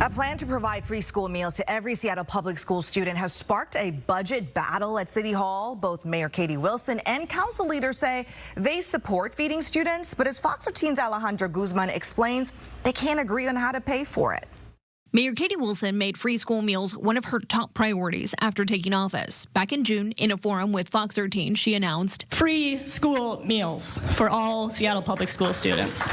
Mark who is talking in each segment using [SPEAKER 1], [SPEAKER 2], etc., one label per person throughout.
[SPEAKER 1] A plan to provide free school meals to every Seattle public school student has sparked a budget battle at City Hall. Both Mayor Katie Wilson and council leaders say they support feeding students, but as Fox 13's Alejandra Guzman explains, they can't agree on how to pay for it.
[SPEAKER 2] Mayor Katie Wilson made free school meals one of her top priorities after taking office. Back in June, in a forum with Fox 13, she announced
[SPEAKER 3] free school meals for all Seattle public school students.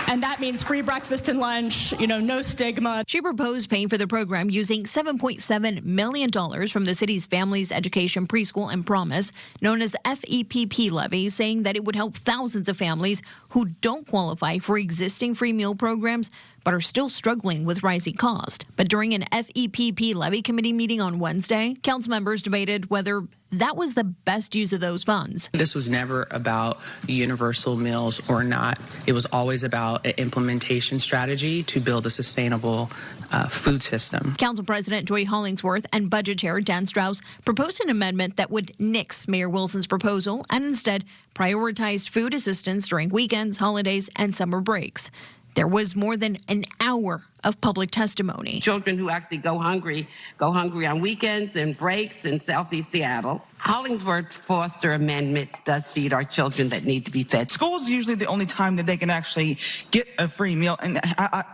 [SPEAKER 3] And that means free breakfast and lunch, no stigma.
[SPEAKER 2] She proposed paying for the program using $7.7 million from the city's Families Education Preschool and Promise, known as the FEPP levy, saying that it would help thousands of families who don't qualify for existing free meal programs but are still struggling with rising cost. But during an FEPP levy committee meeting on Wednesday, council members debated whether that was the best use of those funds.
[SPEAKER 4] This was never about universal meals or not. It was always about an implementation strategy to build a sustainable food system.
[SPEAKER 2] Council President Joy Hollingsworth and Budget Chair Dan Strauss proposed an amendment that would nix Mayor Wilson's proposal and instead prioritized food assistance during weekends, holidays, and summer breaks. There was more than an hour of public testimony.
[SPEAKER 5] Children who actually go hungry on weekends and breaks in Southeast Seattle. Hollingsworth Foster Amendment does feed our children that need to be fed.
[SPEAKER 6] School is usually the only time that they can actually get a free meal and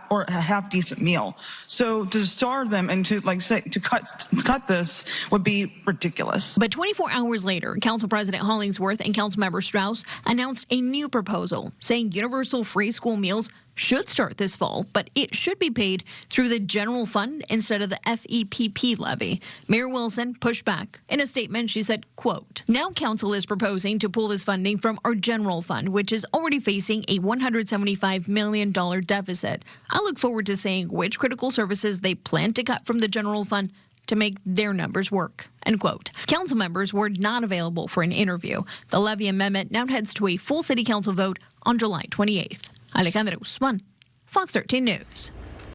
[SPEAKER 6] or a half decent meal. So to starve them and to cut this would be ridiculous.
[SPEAKER 2] But 24 hours later, Council President Hollingsworth and Councilmember Strauss announced a new proposal saying universal free school meals should start this fall, but it should be paid through the general fund instead of the FEPP levy. Mayor Wilson pushed back. In a statement, she said, quote, "Now council is proposing to pull this funding from our general fund, which is already facing a $175 million deficit. I look forward to seeing which critical services they plan to cut from the general fund to make their numbers work," end quote. Council members were not available for an interview. The levy amendment now heads to a full city council vote on July 28th. Alejandra Guzman, Fox 13 News.